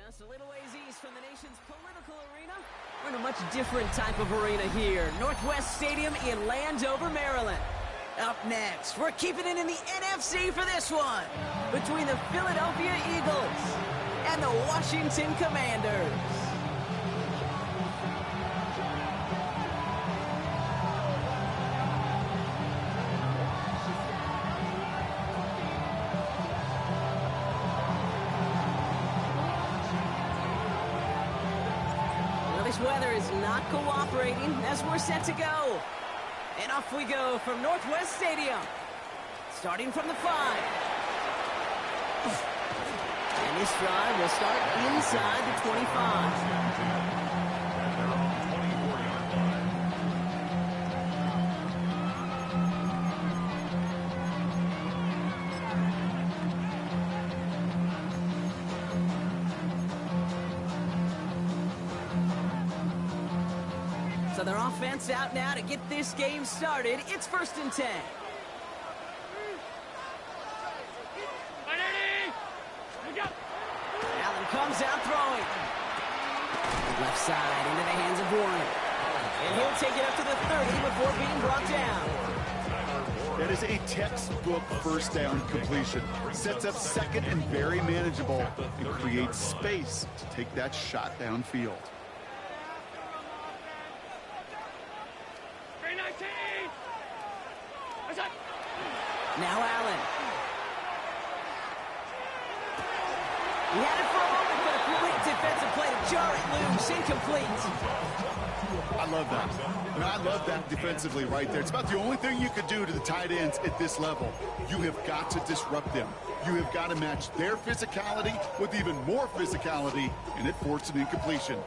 Just a little ways east from the nation's political arena, we're in a much different type of arena here. Northwest Stadium in Landover, Maryland. Up next, we're keeping it in the NFC for this one, between the Philadelphia Eagles and the Washington Commanders. This weather is not cooperating as we're set to go. And off we go from Northwest Stadium. Starting from the 5. And this drive will start inside the 25. So their offense out now to get this game started. It's 1st and 10. Allen comes out throwing. Left side into the hands of Warren. And he'll take it up to the 30 before being brought down. That is a textbook first down completion. Sets up second and very manageable and creates space to take that shot downfield. Now Allen. He had it for a moment, but a complete defensive play to jar it loose. Incomplete. I love that. I love that defensively right there. It's about the only thing you could do to the tight ends at this level. You have got to disrupt them. You have got to match their physicality with even more physicality, and it forced an incompletion.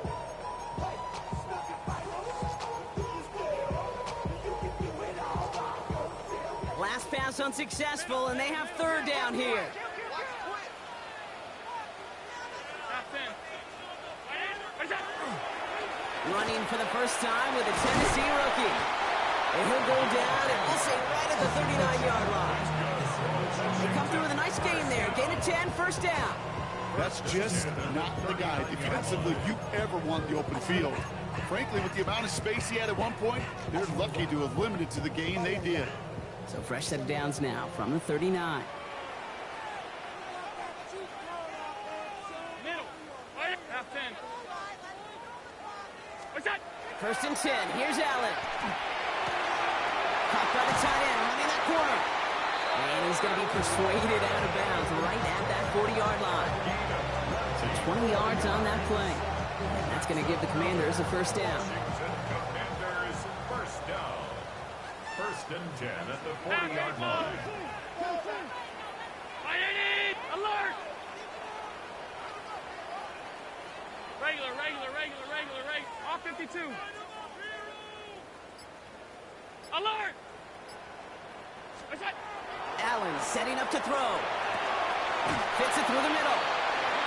Last pass unsuccessful, and they have 3rd down here. Running for the first time with a Tennessee rookie. And he'll go down, and we'll say right at the 39-yard line. They come through with a nice gain there. Gain of 10, 1st down. That's just not the guy defensively you ever want the open field. Frankly, with the amount of space he had at one point, they're lucky to have limited to the gain they did. So fresh set of downs now from the 39. First and 10. Here's Allen. Caught by the tight end, running that corner. And he's going to be persuaded out of bounds right at that 40-yard line. So 20 yards on that play. And that's going to give the Commanders a 1st down. Commanders 1st down. 1st and 10 at the 40-yard line. Alert! Regular. Off 52. Alert! Allen setting up to throw. Fits it through the middle.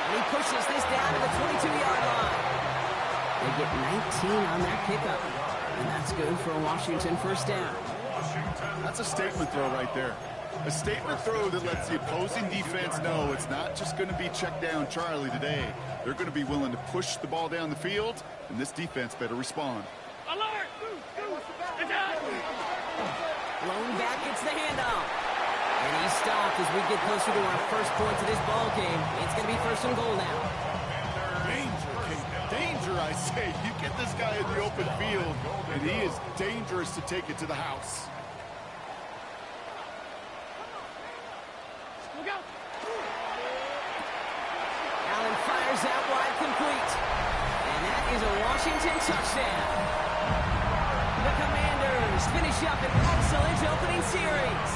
And he pushes this down to the 22-yard line. They get 19 on that pickup. And that's good for a Washington 1st down. That's a statement throw right there. A statement throw that lets the opposing defense know it's not just going to be check down Charlie today. They're going to be willing to push the ball down the field, and this defense better respond. Alert! Blown back, it's the handoff. And he's stopped as we get closer to our first points of this ball game. It's going to be 1st and goal now. Danger, Kate. Danger, I say. You get this guy in the open field, and he is dangerous to take it to the house. Look out! Allen fires out wide, complete. And that is a Washington touchdown. The Commanders finish up an excellent opening series.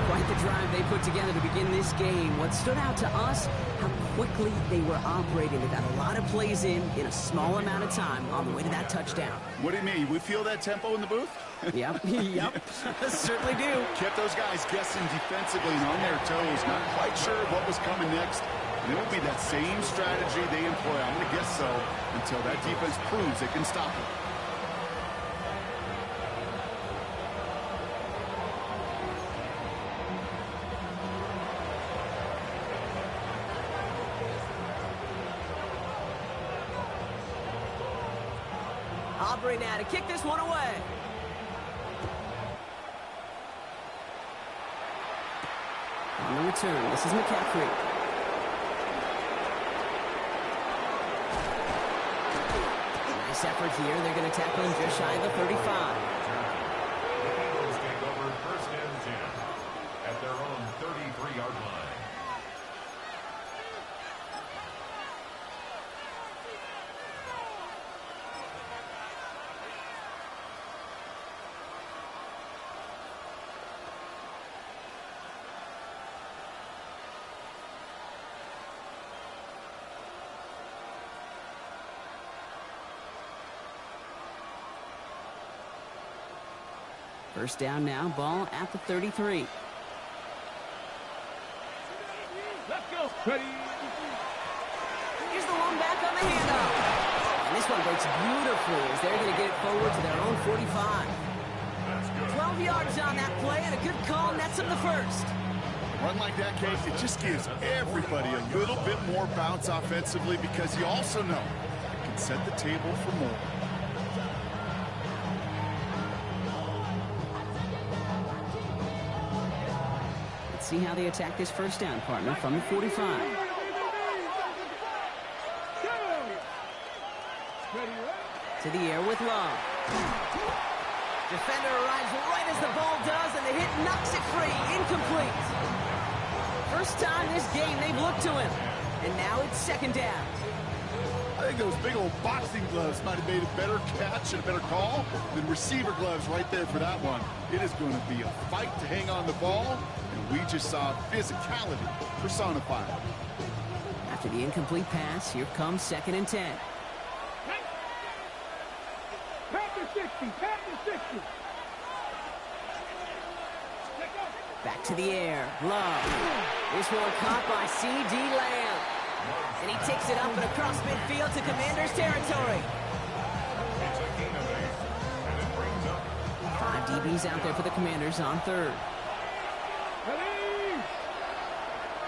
Quite the drive they put together to begin this game. What stood out to us, how quickly they were operating. They got a lot of plays in a small amount of time on the way to that touchdown. What do you mean? We feel that tempo in the booth? Yep. Certainly do. Kept those guys guessing defensively and on their toes, not quite sure what was coming next. And it will be that same strategy they employ, I'm going to guess so, until that defense proves they can stop it. Aubrey now to kick this one away. On the return, this is McCaffrey. Nice effort here. They're going to tackle him just shy of the 35. The Eagles take over 1st and 10 at their own 33-yard line. First down now, ball at the 33. Let's go. Ready. Here's the one back on the handoff. And this one breaks beautifully as they're going to get it forward to their own 45. 12 yards on that play, and a good call nets them the first. A run like that, Case, it just gives everybody a little bit more bounce offensively because you also know it can set the table for more. See how they attack this first down, partner, from the 45. To the air with Love. Defender arrives right as the ball does, and the hit knocks it free. Incomplete. First time this game they've looked to him. And now it's second down. I think those big old boxing gloves might have made a better catch and a better call than receiver gloves right there for that one. It is going to be a fight to hang on the ball, and we just saw physicality personified. After the incomplete pass, here comes 2nd and 10. Panther 60. Panther 60. Back to the air. Love. This one caught by C.D. Lamb. And he takes it up and across midfield to Commanders territory. It's a gain of 8, and it brings up 5 DBs out there for the Commanders on 3rd. Ready.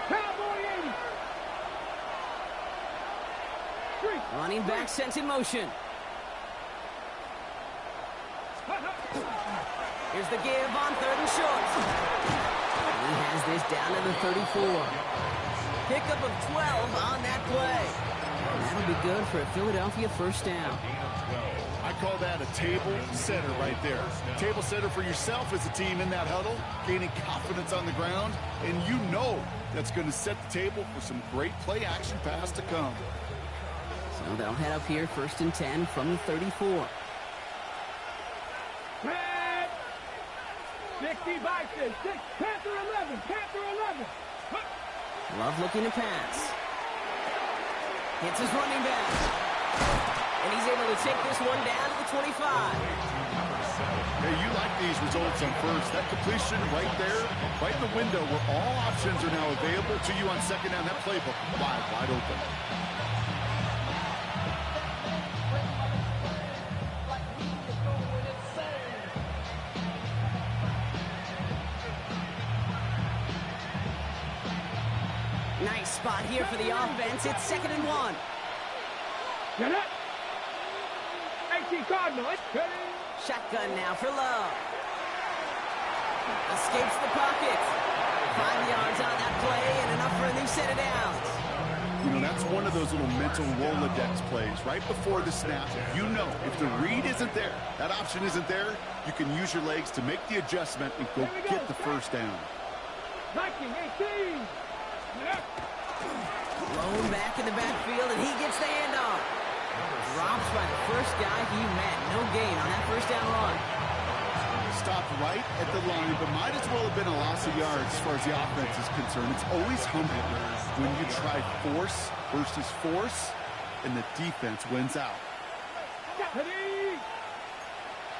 Cowboy 80. 3. Running back sent in motion. Here's the give on 3rd and short. He has this down to the 34. Pickup of 12 on that play. And that'll be good for a Philadelphia first down. I call that a table setter right there. Table setter for yourself as a team in that huddle, gaining confidence on the ground, and you know that's going to set the table for some great play action pass to come. So they'll head up here 1st and 10 from the 34. Red. 60 Bison. Panther 11. Panther 11. Love looking to pass. Hits his running back. And he's able to take this one down to the 25. Hey, you like these results on first. That completion right there, right in the window where all options are now available to you on second down. That playbook wide open. Nice spot here for the offense. It's 2nd and 1. Get it. 18 Cardinals. Ready. Shotgun now for Love. Escapes the pocket. 5 yards on that play and enough for a new set of downs. You know, that's one of those little mental Rolodex plays. Right before the snap, you know if the read isn't there, that option isn't there, you can use your legs to make the adjustment and go get the first down. 19-18. Blown back in the backfield, and he gets the handoff. Drops by the first guy he met. No gain on that first down run. Stopped right at the line, but might as well have been a loss of yards as far as the offense is concerned. It's always humbling when you try force versus force, and the defense wins out. Ready.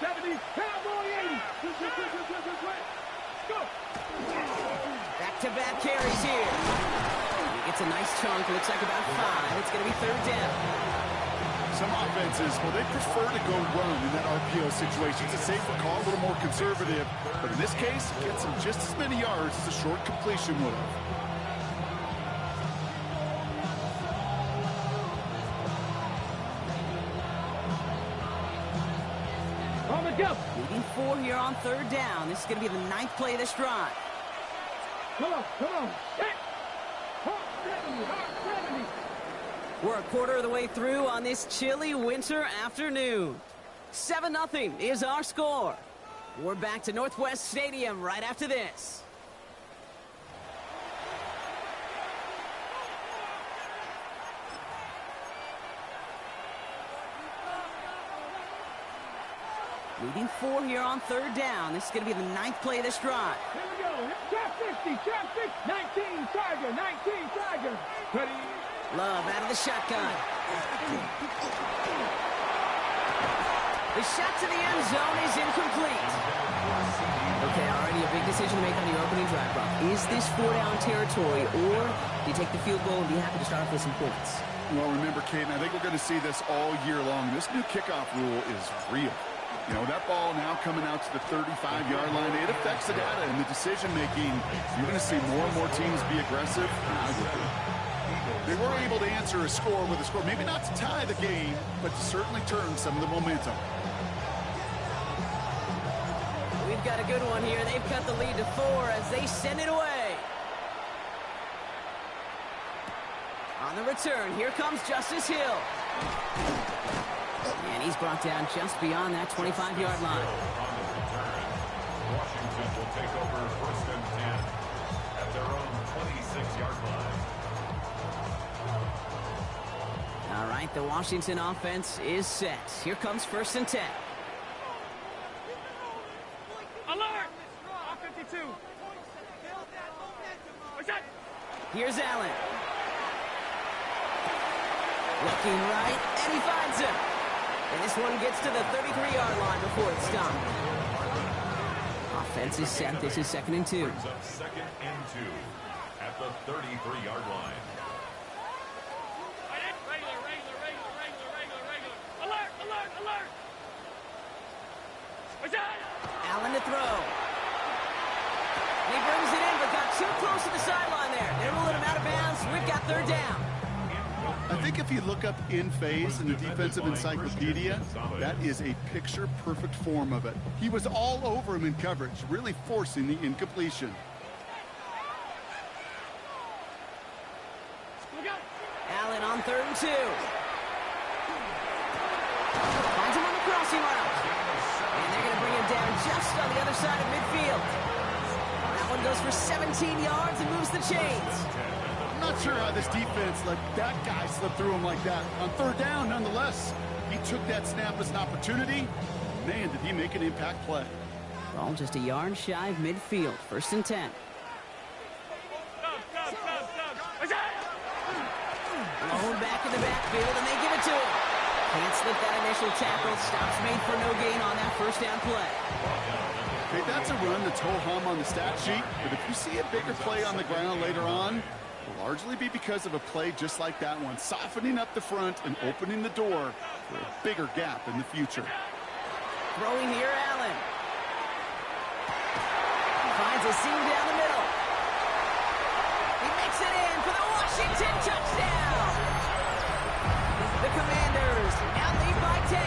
70 Cowboy 80. Go. Back-to-back carries here. He gets a nice chunk. Looks like about 5. It's going to be 3rd down. Some offenses, well, they prefer to go run in that RPO situation. It's a safer call, a little more conservative. But in this case, it gets them just as many yards as a short completion would have. Let's go. Leading 4 here on 3rd down. This is going to be the 9th play of this drive. Come on. Set. Hard 70. We're a quarter of the way through on this chilly winter afternoon. 7-0 is our score. We're back to Northwest Stadium right after this. Leading 4 here on 3rd down. This is going to be the 9th play of this drive. Here we go. Trap 50. 19 Tiger. Ready. Love out of the shotgun. The shot to the end zone is incomplete. Okay, already a big decision to make on your opening drive, Brock. Is this 4-down territory, or do you take the field goal and be happy to start off with some points? Well, remember, Caden, I think we're going to see this all year long. This new kickoff rule is real. You know, that ball now coming out to the 35-yard line, it affects the data and the decision-making. You're going to see more and more teams be aggressive. They were able to answer a score with a score, maybe not to tie the game, but to certainly turn some of the momentum. We've got a good one here. They've cut the lead to 4 as they send it away. On the return, here comes Justice Hill. And he's brought down just beyond that 25-yard line. Washington will take over 1st and 10 at their own 26-yard line. All right, the Washington offense is set. Here comes 1st and 10. Alert. 52. What's that? Here's Allen. Looking right, and he finds him. And this one gets to the 33-yard line before it's stopped. Offense is set. This is 2nd and 2. Brings up 2nd and 2 at the 33-yard line. Regular. Alert. What's that? Allen to throw. And he brings it in, but got too close to the sideline there. They're ruling him out of bounds. We've got 3rd down. I think if you look up in phase in the defensive encyclopedia, that is a picture-perfect form of it. He was all over him in coverage, really forcing the incompletion. Allen on 3rd and 2. Finds him on the crossing route. And they're going to bring him down just on the other side of midfield. That one goes for 17 yards and moves the chains. I'm not sure how this defense let that guy slip through him like that. On 3rd down, nonetheless, he took that snap as an opportunity. Man, did he make an impact play. Ball just a yard shy of midfield. 1st and 10. Blown back in the backfield, and they give it to him. Can't slip that initial tackle. Stops made for no gain on that 1st down play. Hey, that's a run that's ho-hum on the stat sheet, but if you see a bigger play on the ground later on, it'll largely be because of a play just like that one, softening up the front and opening the door for a bigger gap in the future. Throwing here, Allen. Finds a seam down the middle. He makes it in for the Washington touchdown. The Commanders now lead by 10.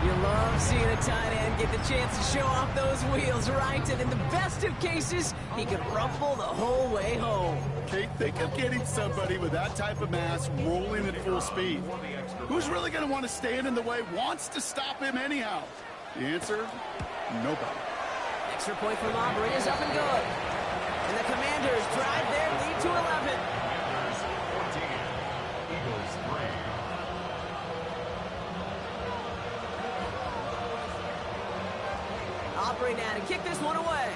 You love seeing a tight end get the chance to show off those wheels, right? And in the best of cases, he could rumble the whole way home. Kate, think of getting somebody with that type of mass rolling at full speed. Who's really going to want to stand in the way, wants to stop him anyhow? The answer, nobody. Extra point from Aubrey is up and good. And the Commanders drive their lead to 11. Commanders 14, Eagles 3. Aubrey now to kick this one away.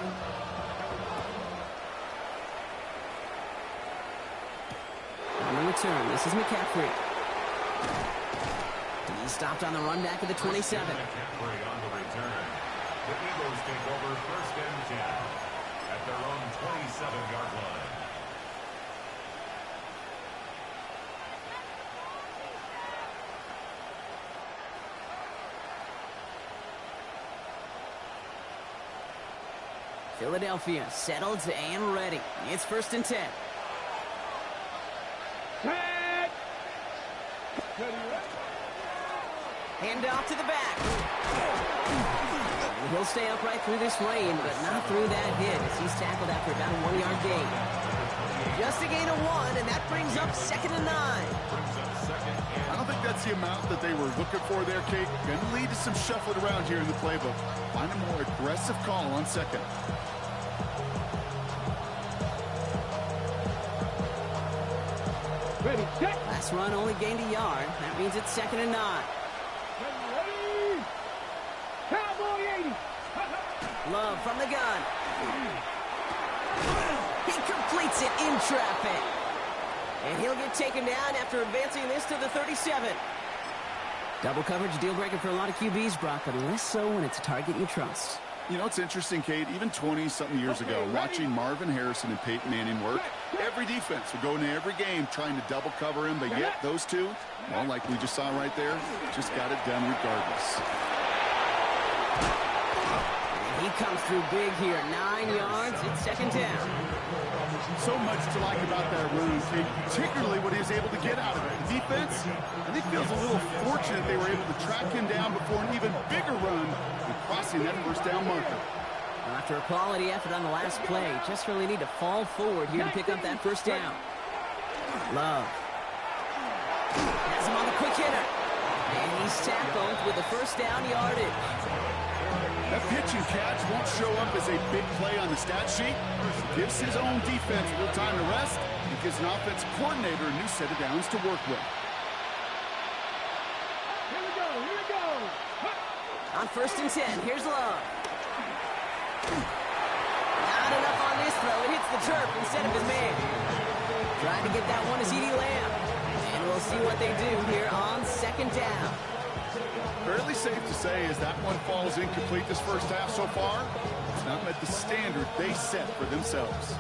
On the return, this is McCaffrey. He stopped on the run back at the 27. McCaffrey on the return. The Eagles take over 1st and 10 at their own 27-yard line. Philadelphia settled and ready. It's 1st and 10. Hand off to the back. He'll stay upright through this lane, but not through that hit as he's tackled after about a 1-yard gain. Just a gain of 1, and that brings up 2nd and 9. I don't think that's the amount that they were looking for there, Kate. Going to lead to some shuffling around here in the playbook. Find a more aggressive call on 2nd. Ready, set. Last run only gained a yard. That means it's 2nd and 9. Ready. Cowboy 80. Love from the gun. He completes it in traffic. And he'll get taken down after advancing this to the 37. Double coverage deal breaker for a lot of QBs, Brock, but less so when it's a target you trust. You know, it's interesting, Kate, even 20-something years ago, watching Marvin Harrison and Peyton Manning work, every defense would go into every game trying to double cover him, but yet those two, well, like we just saw right there, just got it done regardless. And he comes through big here, 9 yards, it's 2nd down. So much to like about that run, Kate, particularly what he was able to get out of it. The defense, I think, feels a little fortunate they were able to track him down before an even bigger run and crossing that first down marker. After a quality effort on the last play, just really need to fall forward here to pick up that 1st down. Love. Has him on the quick hitter. And he's tackled with the 1st down yardage. That pitch and catch won't show up as a big play on the stat sheet. It gives his own defense a little time to rest and gives an offensive coordinator a new set of downs to work with. Here we go, here we go. On 1st and 10, here's Love. Not enough on this throw. It hits the turf instead of his man. Trying to get that one to CeeDee Lamb. And we'll see what they do here on 2nd down. Fairly safe to say as that one falls incomplete this first half so far, it's not met the standard they set for themselves.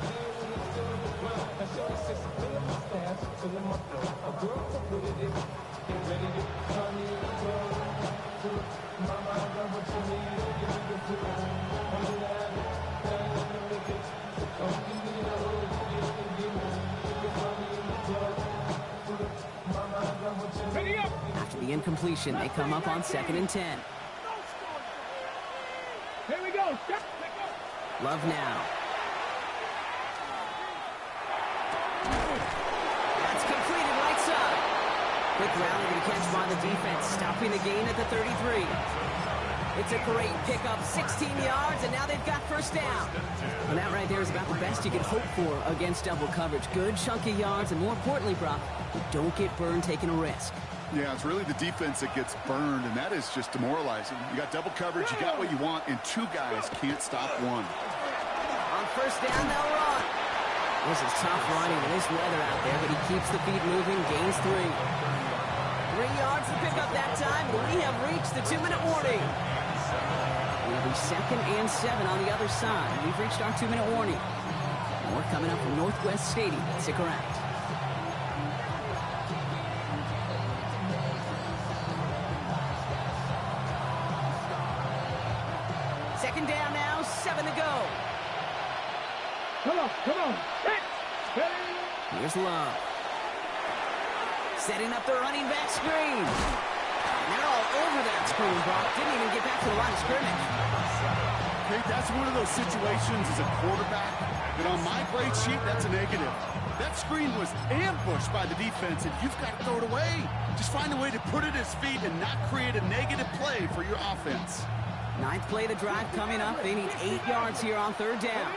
Ready up. After the incompletion, they come up on 2nd and 10. Here we go. Step. Love now. That's completed right side. Quick rally to catch by the defense, stopping the gain at the 33. It's a great pickup, 16 yards, and now they've got 1st down. Well, that right there is about the best you can hope for against double coverage. Good chunky yards, and more importantly, Brock, you don't get burned taking a risk. Yeah, it's really the defense that gets burned, and that is just demoralizing. You got double coverage, you got what you want, and 2 guys can't stop one. On 1st down, they'll run. This is tough running in this weather out there, but he keeps the feet moving, gains 3. 3 yards to pick up that time, but we have reached the 2-minute warning. We'll be 2nd and 7 on the other side. We've reached our 2-minute warning. More coming up from Northwest Stadium. Stick around. Second down now, 7 to go. Come on. Set. Ready. Here's Love. Setting up the running back screen. They're all over that screen, Brock. Didn't even get back to the line of scrimmage. Okay, that's one of those situations as a quarterback that on my grade sheet, that's a negative. That screen was ambushed by the defense, and you've got to throw it away. Just find a way to put it at his feet and not create a negative play for your offense. 9th play of the drive coming up. They need 8 yards here on 3rd down.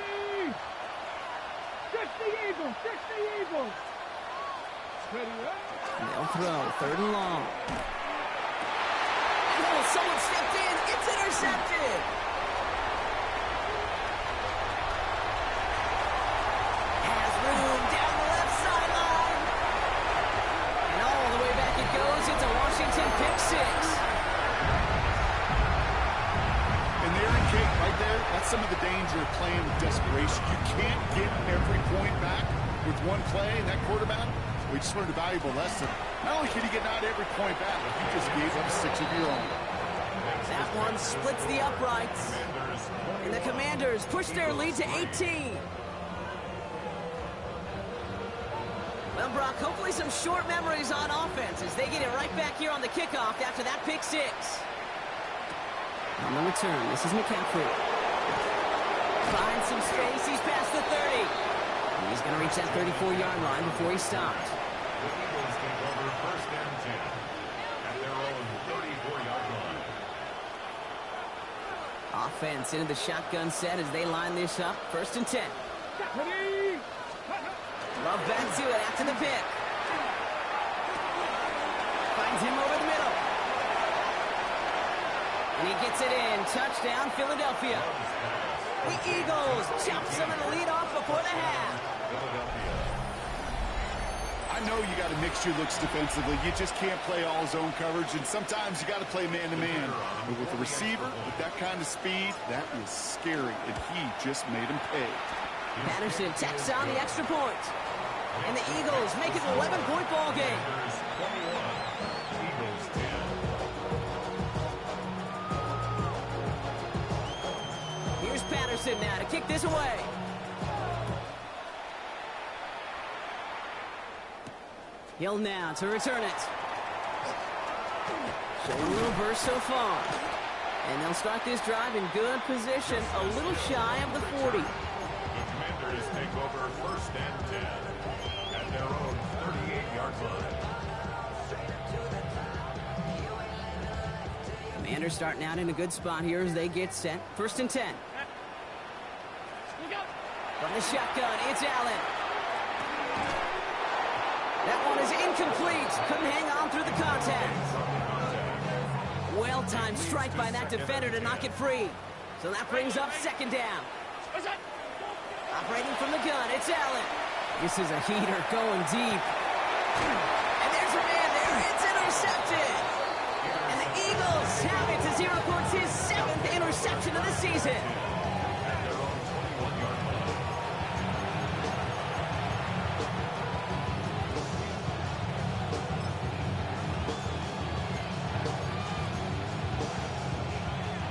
Fix the Eagles. Ready up. They'll throw 3rd and long. Oh, someone stepped in. It's intercepted. Has room down the left sideline. And all the way back it goes. It's a Washington pick 6. And there in Kate, right there, that's some of the danger of playing with desperation. You can't get every point back with one play, and that quarterback, we just learned a valuable lesson. Not only can you get not every point back, but you just gave up 6 of your own. That one splits the uprights. And the Commanders push their lead to 18. Well, Brock, hopefully some short memories on offense as they get it right back here on the kickoff after that pick six. On the return, this is McCaffrey. Finds some space, he's past the 30. And he's going to reach that 34-yard line before he stopped. The Eagles take over first and 10 at their own 34-yard line. Offense into the shotgun set as they line this up. First and 10. Love back to it after the pick. Finds him over the middle. And he gets it in. Touchdown, Philadelphia. The Eagles chop some of the lead off before the half. I know you got to mix your looks defensively. You just can't play all zone coverage, and sometimes you got to play man-to-man. But with the receiver, with that kind of speed, that is scary, and he just made him pay. Patterson tacks on the extra point. And the Eagles make it an 11-point ball game. 21, Eagles 10. Here's Patterson now to kick this away. Hill now to return it. Showing a little burst so far. And they'll start this drive in good position, a little shy of the 40. The Commanders take over first and 10 at their own 38-yard line. Commanders starting out in a good spot here as they get set. First and 10. From the shotgun, it's Allen. That one is incomplete. Couldn't hang on through the contact. Well-timed strike by that defender to knock it free. So that brings up second down. Operating from the gun, it's Allen. This is a heater going deep. And there's a man there. It's intercepted. And the Eagles have it as he records his 7th interception of the season.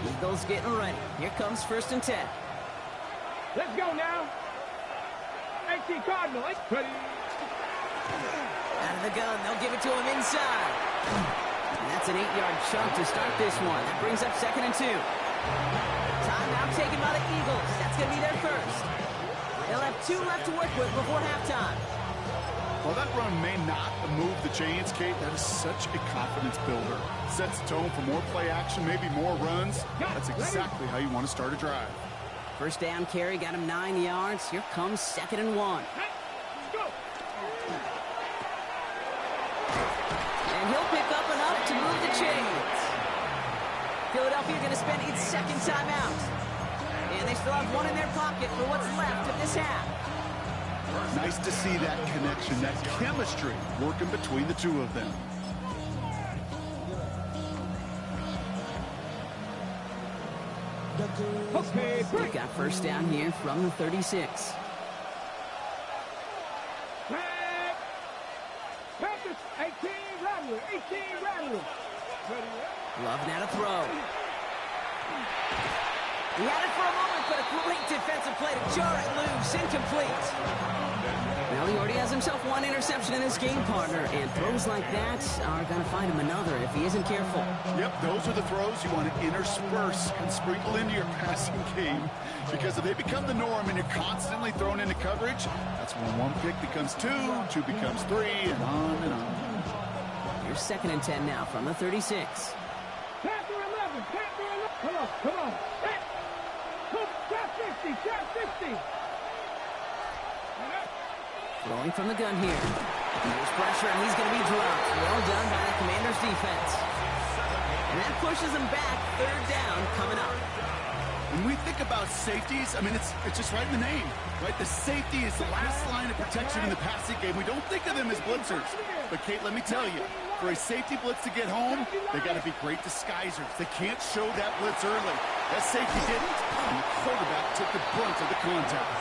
Eagles getting ready. Here comes first and 10. Let's go now. 18 Cardinal. Ready. Out of the gun, they'll give it to him inside. And that's an 8-yard chunk to start this one. That brings up second and 2. Timeout taken by the Eagles. That's going to be their first. They'll have 2 left to work with before halftime. Well, that run may not move the chains, Kate. That is such a confidence builder. Sets the tone for more play action, maybe more runs. That's exactly how you want to start a drive. First down carry got him 9 yards. Here comes second and 1. And he'll pick up enough to move the chains. Philadelphia going to spend its second timeout. And they still have one in their pocket for what's left of this half. Nice to see that connection, that chemistry working between the two of them. Okay, They got first down here from the 36. Panthers, 18 Rattler, 18 Rattler. Love now to throw. He had it for a moment, but a great defensive play to jar it loose. Incomplete. Well, he already has himself 1 interception in this game, partner, and throws like that are going to find him another if he isn't careful. Yep, those are the throws you want to intersperse and sprinkle into your passing game. Because if they become the norm and you're constantly thrown into coverage, that's when 1 pick becomes 2, 2 becomes 3, and on and on. Here's second and 10 now from the 36. Panther 11, Panther 11. Come on, come on. Hey. Trap 50, trap 50. Throwing from the gun here. There's pressure, and he's going to be dropped. Well done by the Commanders' defense. And that pushes them back. Third down coming up. When we think about safeties, I mean, it's just right in the name, right? The safety is the last line of protection in the passing game. We don't think of them as blitzers. But, Kate, let me tell you, for a safety blitz to get home, they got to be great disguisers. They can't show that blitz early. That safety didn't, and the quarterback took the brunt of the contact.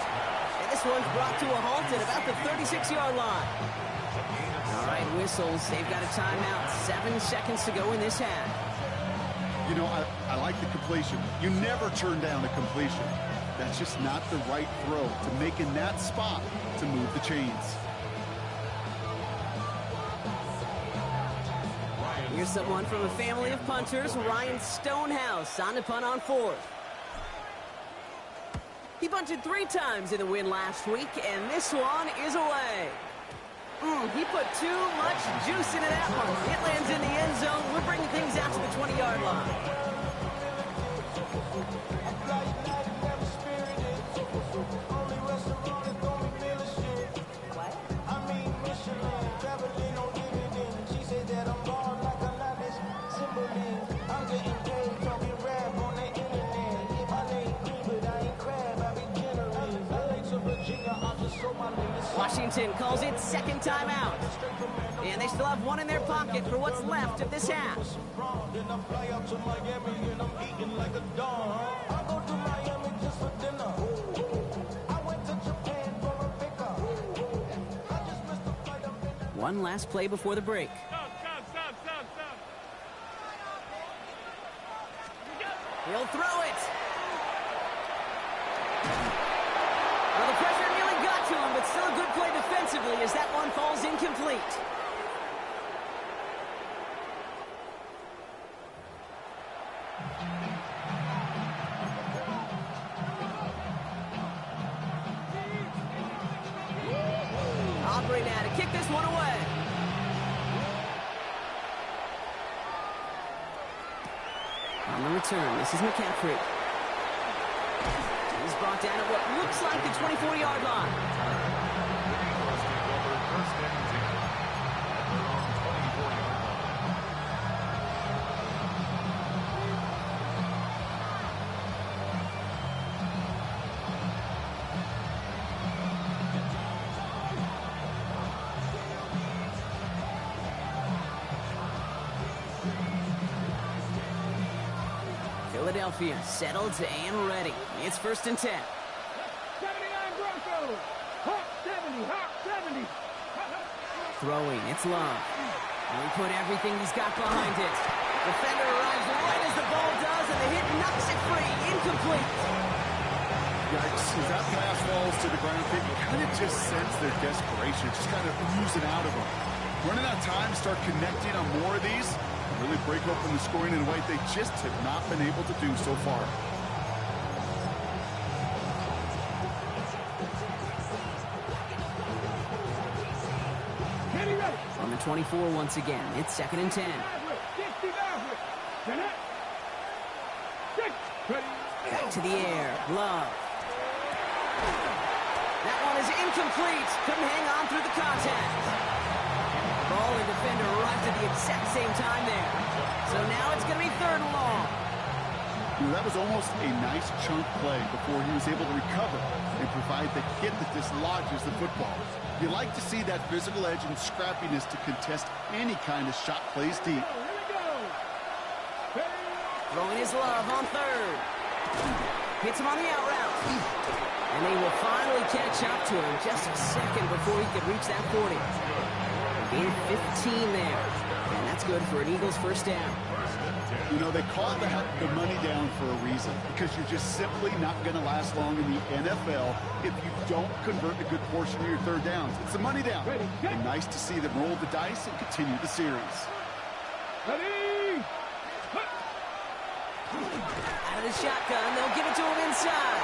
And this one's brought to a halt at about the 36-yard line. All right, whistles. They've got a timeout. 7 seconds to go in this half. You know, I like the completion. You never turn down a completion. That's just not the right throw to make in that spot to move the chains. Here's someone from a family of punters, Ryan Stonehouse, on to punt on fourth. He punted 3 times in the win last week, and this one is away. He put too much juice into that one. It lands in the end zone. We're bringing things out to the 20-yard line. Washington calls it second timeout. And they still have one in their pocket for what's left of this half. One last play before the break. He'll throw it. Well, the pressure nearly got to him, but still a good play defensively as that one falls incomplete. Aubrey now to kick this one away. On the return, this is McCaffrey. He's brought down at what looks like the 24-yard line. First and 10 at their own 24-yard line. Philadelphia settled and ready. It's first and 10. 79 Broncos. Hawk 70. Hawk 70. Throwing, it's Love. And he put everything he's got behind it. Defender arrives right as the ball does, and the hit knocks it free. Incomplete. Yikes. As that pass falls to the ground, you kind of just sense their desperation, just kind of oozing out of them. Running out of time, start connecting on more of these, really break open the scoring in a way they just have not been able to do so far. On the 24 once again, it's second and 10. Back to the air, Love. That one is incomplete. Couldn't hang on through the contact. Ball and defender arrived at the exact same time there. So now it's going to be third and long. That was almost a nice chunk play before he was able to recover and provide the hit that dislodges the football. You like to see that physical edge and scrappiness to contest any kind of shot plays deep. Throwing his Love on third. Hits him on the out route. And they will finally catch up to him just a second before he could reach that 40. Gain 15 there. And that's good for an Eagles first down. You know, they call it the money down for a reason, because you're just simply not going to last long in the NFL if you don't convert a good portion of your third downs. It's the money down. And nice to see them roll the dice and continue the series. Out of the shotgun, they'll give it to him inside.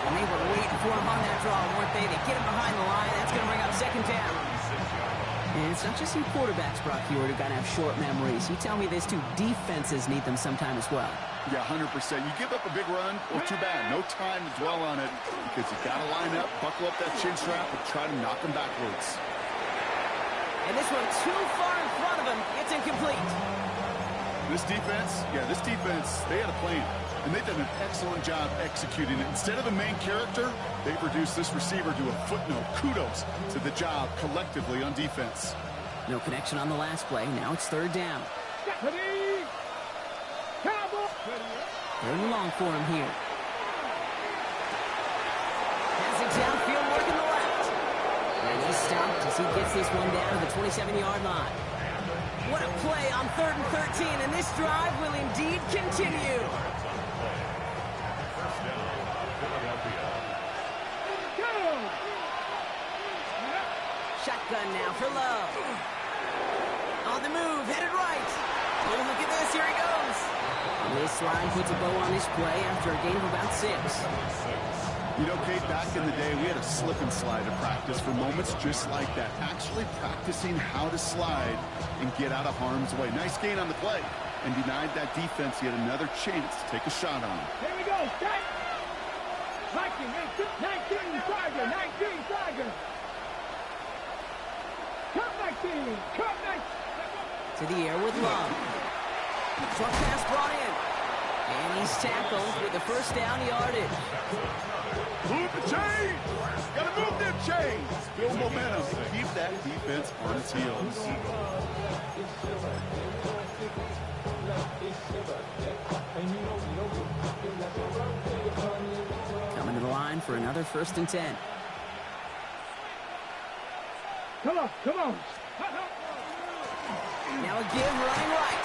And they were waiting for him on that draw, weren't they? They get him behind the line. That's going to bring up second down. And it's not just some quarterbacks, Brock Huard, who got to have short memories. You tell me this too, defenses need them sometime as well. Yeah, 100%. You give up a big run, well, too bad. No time to dwell on it, because you got to line up, buckle up that chin strap, and try to knock them backwards. And this one too far in front of him. It's incomplete. This defense, they had a plan, and they've done an excellent job executing it. Instead of a main character, they've reduced this receiver to a footnote. Kudos to the job collectively on defense. No connection on the last play. Now it's third down. Third and long for him here. Passing downfield, working the left. And he's stopped as he gets this one down to the 27-yard line. What a play on 3rd and 13, and this drive will indeed continue. First down, Philadelphia. Shotgun now for Love. On the move, headed right. Oh, look at this, here he goes. And this slide puts a bow on this play after a gain of about 6. You know, Kate, back in the day, we had a slip and slide to practice for moments just like that. Actually practicing how to slide and get out of harm's way. Nice gain on the play, and denied that defense yet another chance to take a shot on him. Here we go, set. 19 Tiger, 19 Tiger. Cut 19, cut 19. To the air with Love. Short pass brought in. And he's tackled with the first down yardage. Move the chains! Gotta move them chains! Build momentum. Keep that defense on its heels. Coming to the line for another 1st and 10. Come on, come on. Now a give running right.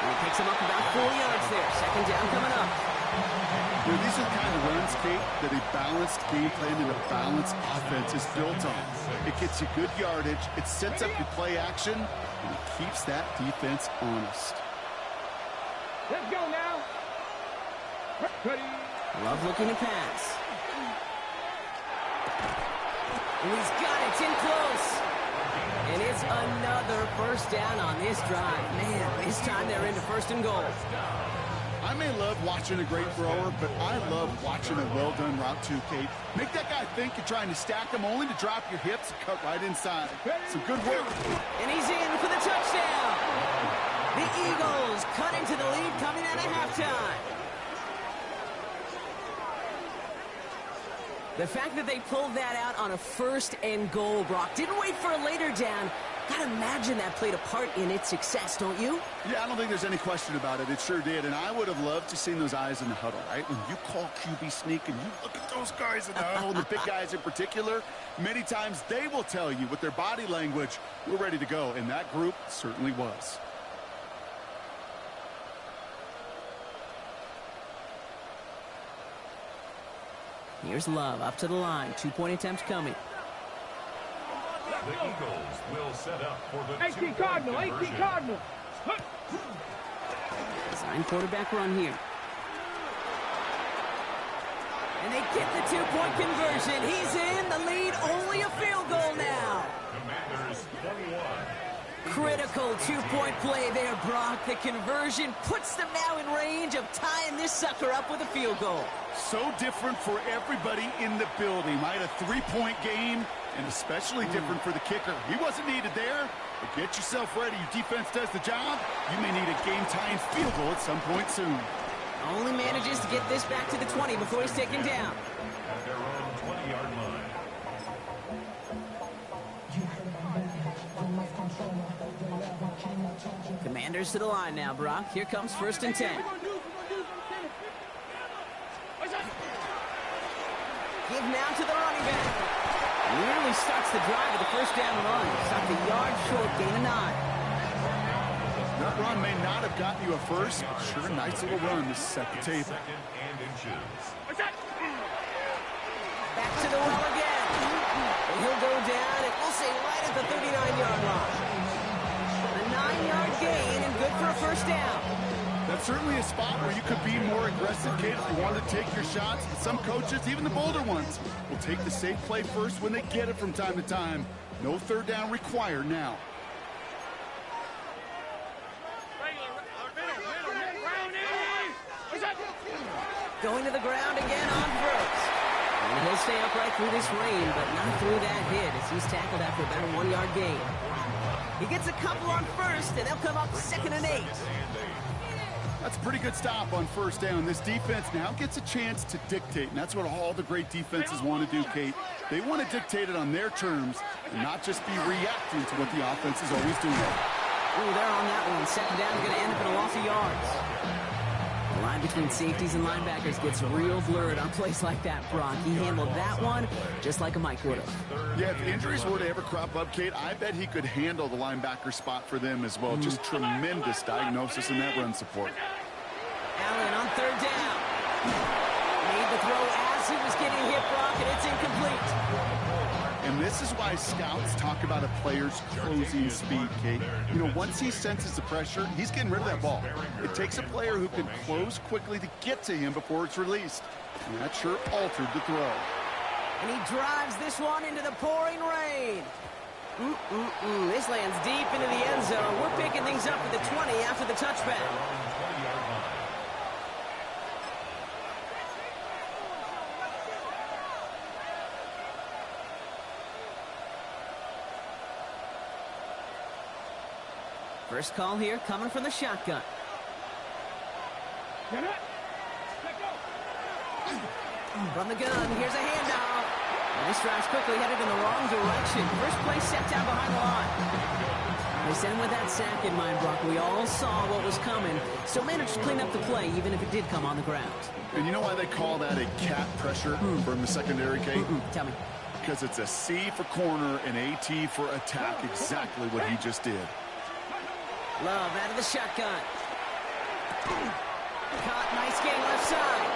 And he picks him up about 4 yards there. 2nd down coming up. You know, these are the kind of runs, Kate, that a balanced game plan and a balanced offense is built on. It gets you good yardage, it sets up your play action, and it keeps that defense honest. Let's go now. Ready. Love looking to pass. And he's got it. It's in close. And it's another 1st down on this drive. Man, this time they're into 1st and goal. I may love watching a great thrower, but I love watching a well-done route too, Kate. Make that guy think you're trying to stack him only to drop your hips and cut right inside. Some good work. And he's in for the touchdown. The Eagles cut into the lead coming out of halftime. The fact that they pulled that out on a 1st and goal, Brock, didn't wait for a later down. Gotta imagine that played a part in its success, don't you? Yeah, I don't think there's any question about it. It sure did, and I would have loved to seen those eyes in the huddle, right? When you call QB sneak and you look at those guys in the huddle, the big guys in particular, many times they will tell you with their body language, we're ready to go, and that group certainly was. Here's Love up to the line. 2-point attempts coming. The Eagles will set up for the 18 Cardinal, 18 Cardinal. Design quarterback run here. And they get the 2-point conversion. He's in the lead. Only a field goal now. Commanders 21. Critical 2-point play there, Brock. The conversion puts them now in range of tying this sucker up with a field goal. So different for everybody in the building, right? A 3-point game, and especially different for the kicker. He wasn't needed there, but get yourself ready. Your defense does the job. You may need a game-tying field goal at some point soon. Only manages to get this back to the 20 before he's taken down. At their own 20-yard line. Commanders to the line now, Brock. Here comes 1st and 10. Give now to the running back. Nearly starts the drive with the 1st down run. Stopped a yard short, gain of 9. That run may not have gotten you a first, but sure, a nice little run to set the table. 2nd and inches. Back to the well again. And he'll go down, and we'll say right at the 39-yard line. A 9-yard gain and good for a 1st down. That's certainly a spot where you could be more aggressive, Kate, if you wanted to take your shots. Some coaches, even the bolder ones, will take the safe play first when they get it from time to time. No 3rd down required now. Going to the ground again on 1st. And he'll stay upright through this rain, but not through that hit as he's tackled after about a 1-yard gain. He gets a couple on 1st, and they'll come up 2nd and 8. That's a pretty good stop on 1st down. This defense now gets a chance to dictate, and that's what all the great defenses want to do, Kate. They want to dictate it on their terms and not just be reacting to what the offense is always doing. Ooh, they're on that one. 2nd down is going to end up in a loss of yards. The line between safeties and linebackers gets real blurred on plays like that, Brock. He handled that one just like a Mike would have. Yeah, if injuries were to ever crop up, Kate, I bet he could handle the linebacker spot for them as well. Just tremendous diagnosis in that run support. Allen on 3rd down. Made the throw as he was getting hit, Brock, and it's incomplete. And this is why scouts talk about a player's closing speed, Kate. You know, once he senses the pressure, he's getting rid of that ball. It takes a player who can close quickly to get to him before it's released. And that sure altered the throw. And he drives this one into the pouring rain. This lands deep into the end zone. We're picking things up at the 20 after the touchback. First call here coming from the shotgun. From the gun, here's a handoff. And this drive's quickly headed in the wrong direction. First play set down behind the line. They sent him with that sack in mind, Brock. We all saw what was coming. Still managed to clean up the play, even if it did come on the ground. And you know why they call that a cat pressure from the secondary, Kate? Tell me. Because it's a C for corner and AT for attack, exactly what he just did. Love out of the shotgun. Caught, nice gain left side.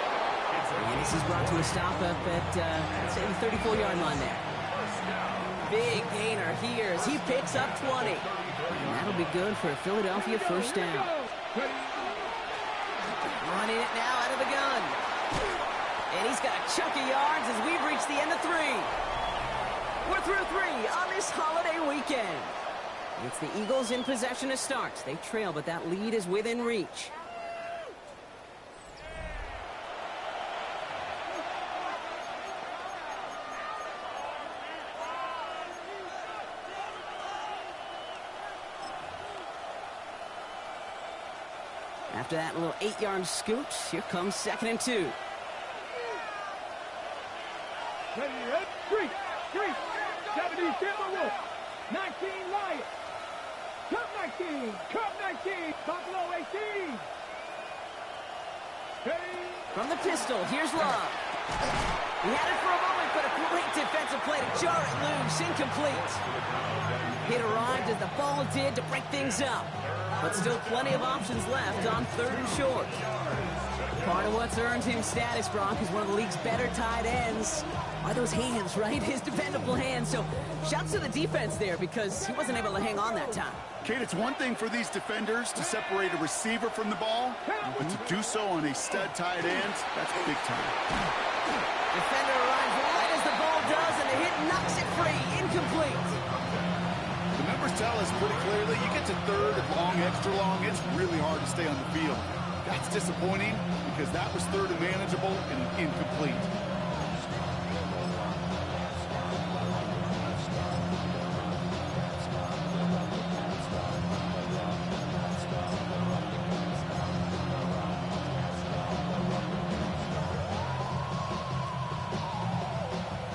And this is brought to a stop up at, let's say, the 34-yard line there. Big gainer here as he picks up 20. And that'll be good for a Philadelphia first down. Running it now out of the gun. And he's got a chunk of yards as we've reached the end of 3. We're through 3 on this holiday weekend. It's the Eagles in possession to start. They trail, but that lead is within reach. After that little 8-yard scoot, here comes 2nd and 2. Ready, 3, 70, Timberwolves, 19, Lions. Cup 19, Cup 19, Buffalo 18. Hey. From the pistol, here's Love. He had it for a moment, but a great defensive play to jar it loose, incomplete. It arrived as the ball did to break things up, but still plenty of options left on 3rd and short. Part of what's earned him status, Brock, is one of the league's better tight ends. Are those hands, right? His dependable hands. So shouts to the defense there because he wasn't able to hang on that time. Kate, it's one thing for these defenders to separate a receiver from the ball, but to do so on a stud tight end, that's big time. Defender arrives right as the ball does, and the hit knocks it free. Incomplete. The numbers tell us pretty clearly, you get to 3rd and long, extra long, it's really hard to stay on the field. That's disappointing because that was 3rd and manageable and incomplete.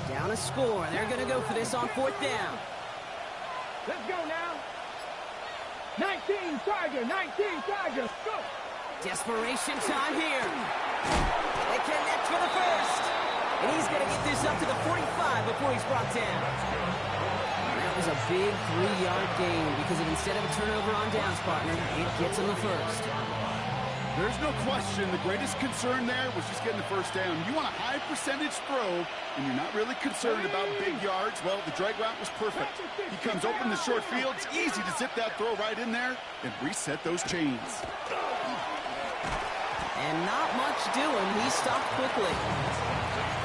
Down a score, and they're going to go for this on 4th down. Let's go now. 19 Tigers, go. Desperation time here. They connect for the first. And he's going to get this up to the 45 before he's brought down. That was a big 3-yard gain because instead of a turnover on downs, partner, it gets him the first. There's no question the greatest concern there was just getting the first down. You want a high percentage throw, and you're not really concerned about big yards. Well, the drag route was perfect. He comes open the short field. It's easy to zip that throw right in there and reset those chains. And not much doing. He stopped quickly.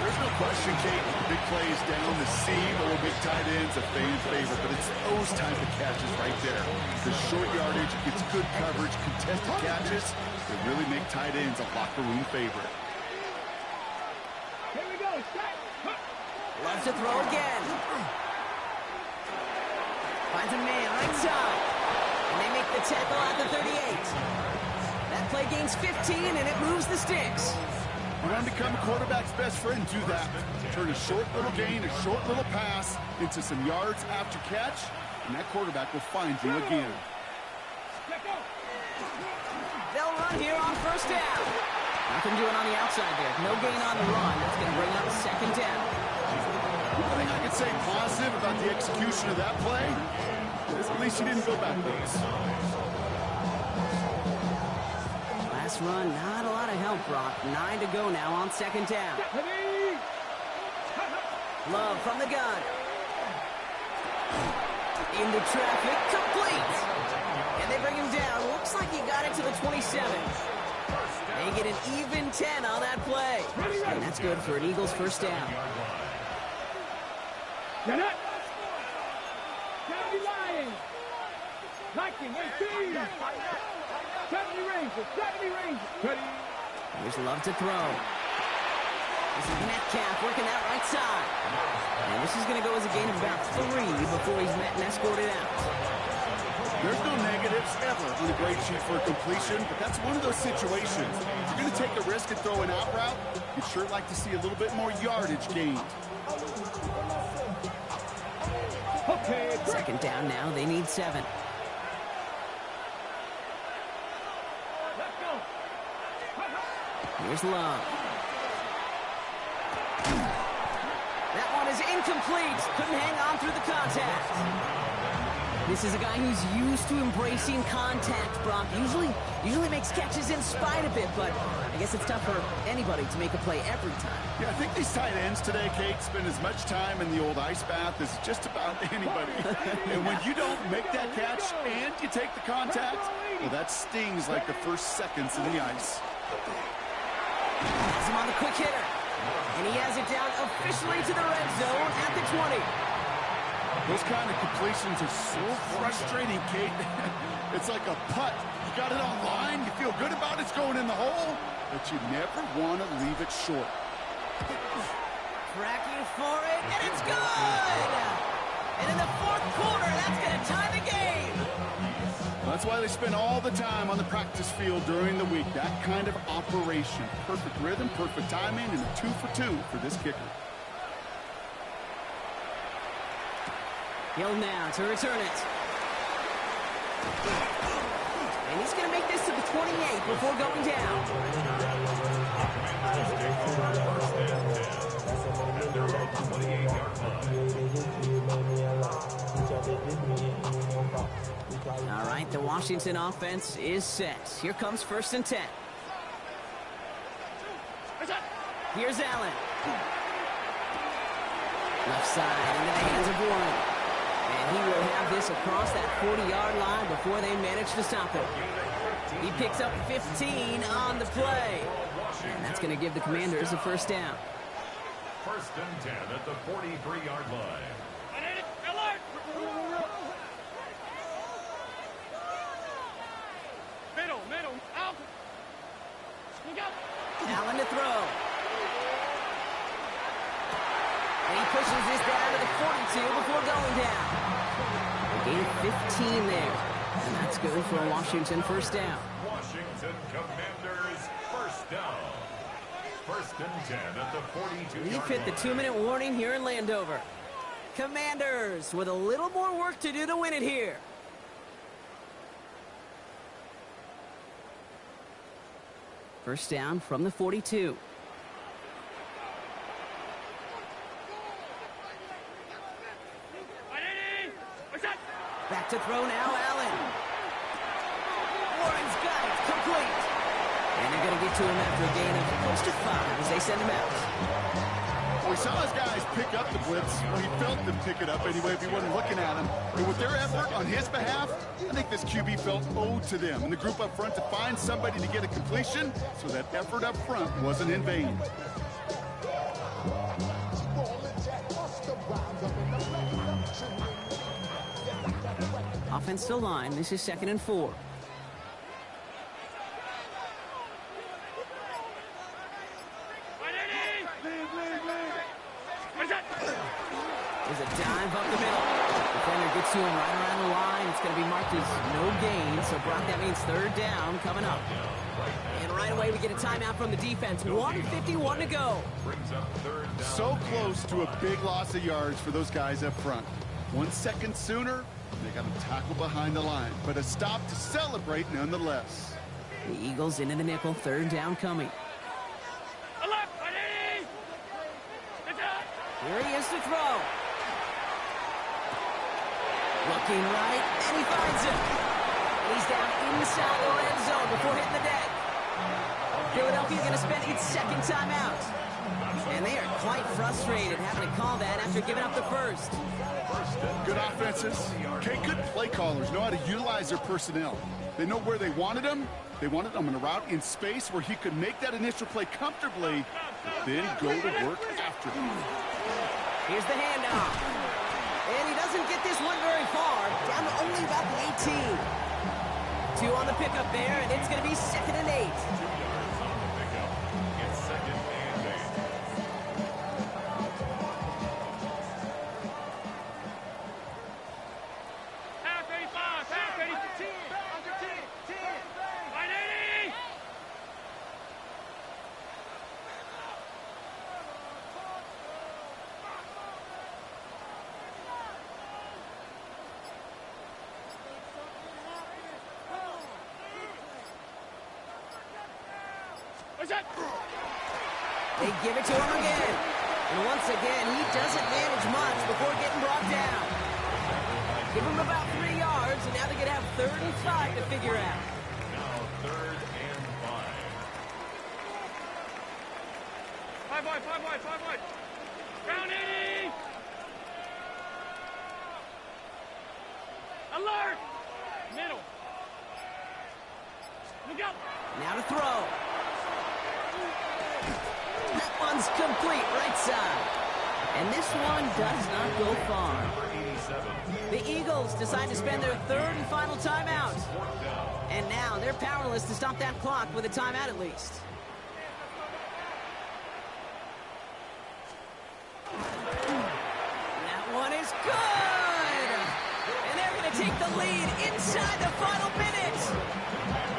There's no question, Kate. Big plays down the seam or big tight ends, a fan favorite, but it's those type of catches right there. The short yardage, gets good coverage, contested catches. They really make tight ends a locker room favorite. Here we go, Loves to throw again. Finds a man right side. And they make the tackle at the 38. That play gains 15, and it moves the sticks. You want to become a quarterback's best friend, do that. Turn a short little gain, a short little pass into some yards after catch, and that quarterback will find you again. They'll run here on 1st down. Nothing doing on the outside there. No gain on the run. That's going to bring up 2nd down. I think I could say positive about the execution of that play. At least he didn't go backwards. Last run, not a lot of help, Brock. 9 to go now on 2nd down. Love from the gun. Into traffic, complete. And they bring him down. Looks like he got it to the 27. They get an even 10 on that play. And that's good for an Eagles first down. You're not. Can't be lying. Liking, 18. 70 Rangers, 70 Rangers. Ready. Here's Love to throw. This is Metcalf working that right side. And this is going to go as a gain of about 3 before he's met and escorted out. There's no negatives ever on a great sheet for a completion, but that's one of those situations. If you're going to take a risk and throw an out route, you'd sure like to see a little bit more yardage gained. Okay, Second down now. They need 7. let's go. Here's Love. That one is incomplete. Couldn't hang on through the contact. This is a guy who's used to embracing contact, Brock. Usually makes catches in spite of it, but I guess it's tough for anybody to make a play every time. Yeah, I think these tight ends today, Kate, spend as much time in the old ice bath as just about anybody. And when you don't make that catch and you take the contact, well, that stings like the first seconds in the ice. Has him on the quick hitter. And he has it down officially to the red zone at the 20. Those kind of completions are so frustrating, Kate. It's like a putt. You got it on line, you feel good about it's going in the hole, but you never want to leave it short. Cracking for it, and it's good! And in the fourth quarter, that's going to tie the game. That's why they spend all the time on the practice field during the week. That kind of operation. Perfect rhythm, perfect timing, and a 2 for 2 for this kicker. Hill now to return it. And he's going to make this to the 28 before going down. All right, the Washington offense is set. Here comes 1st and 10. Here's Allen. Left side into the hands of Warren. And he will have this across that 40-yard line before they manage to stop him. He picks up 15 on the play. And that's going to give the Commanders a first down. 1st and 10 at the 43-yard line. Middle, out. Allen to throw. And he pushes this down to the 42 before going down. A gain of 15 there. And that's good for a Washington first down. Washington Commanders first down. 1st and 10 at the 42-yard We've hit the 2-minute warning here in Landover. Commanders with a little more work to do to win it here. First down from the 42. Back to throw now, Allen. Warren's got it, complete. And they're going to get to him after a gain of close to 5 as they send him out. We saw his guys pick up the blitz. Well, he felt them pick it up anyway if he wasn't looking at him. But with their effort on his behalf, I think this QB felt owed to them and the group up front to find somebody to get a completion, so that effort up front wasn't in vain. Offensive line, this is 2nd and 4. There's a dive up the middle. Defender gets to him right around the line. It's going to be marked as no gain. So, Brock, that means 3rd down coming up. And right away, we get a timeout from the defense. 1:51 to go. So close to a big loss of yards for those guys up front. 1 second sooner, they got to tackle behind the line. But a stop to celebrate nonetheless. The Eagles into the nickel. 3rd down coming. Here he is to throw. Looking right, and he finds him. He's down inside the red zone before hitting the deck. Philadelphia's going to spend its 2nd timeout. And they are quite frustrated having to call that after giving up the first. Good offenses. Okay, good play callers know how to utilize their personnel. They know where they wanted him. They wanted him in a route in space where he could make that initial play comfortably, then go to work after them. Here's the handoff. And he doesn't get this one very far. Down to only about the 18. 2 on the pickup there, and it's going to be 2nd and 8. 2 yards on the pickup. It's 2nd and 8. Half 85, half 80, 10, under 10, 10, line 80. What's that? They give it to him again. And once again, he doesn't manage much before getting brought down. Give him about 3 yards, and now they're going to have 3rd and 5 to figure out. Now 3rd and 5. 5 wide, 5 wide, 5 wide. Round 80. Alert. Middle. Look out. Now to throw. That one's complete, right side. And this one does not go far. Number 87. The Eagles decide to spend their 3rd and final timeout. 4th down. And now they're powerless to stop that clock with a timeout at least. That one is good! And they're going to take the lead inside the final minute.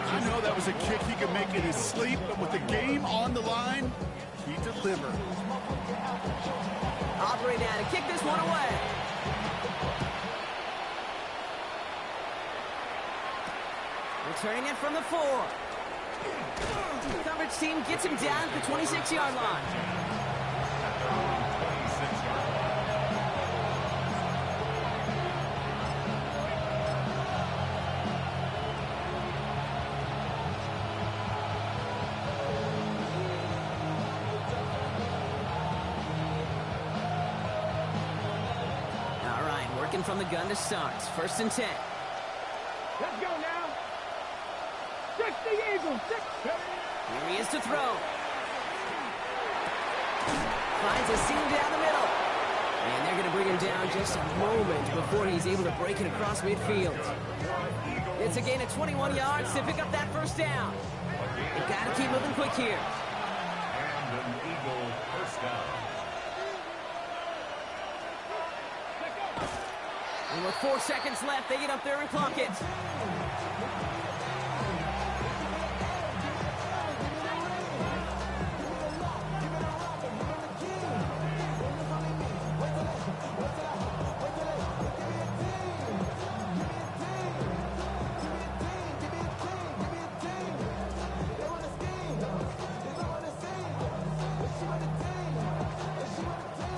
I know that was a kick he could make in his sleep, but with the game on the line, he delivered. Aubrey now to kick this one away. Returning it from the 4. The coverage team gets him down at the 26-yard line. 26-yard line. All right, working from the gun to start. 1st and 10. Let's go now. 60 Eagles. 6. Here he is to throw. Finds a seam down the middle. And they're going to bring him down just a moment before he's able to break it across midfield. It's a gain of 21 yards to pick up that 1st down. They've got to keep moving quick here. And an Eagle 1st down. And with 4 seconds left, they get up there and clock it.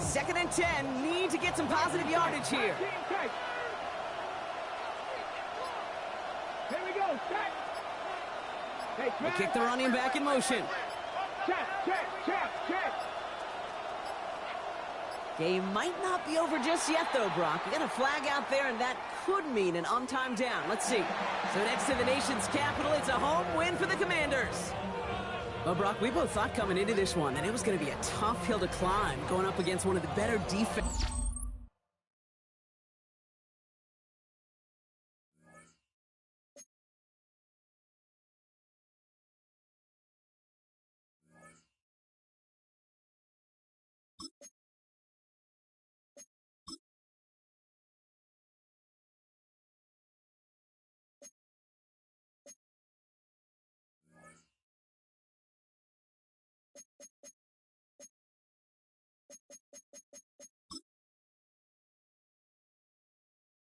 Second and 10, need to get some positive yardage here. Here we go. Check. Hey, They kick the running back in motion. Check, check, check, check. Game might not be over just yet, though, Brock. We got a flag out there, and that could mean an on-time down. Let's see. So next to the nation's capital, it's a home win for the Commanders. Well, Brock, we both thought coming into this one that it was going to be a tough hill to climb, going up against one of the better defense.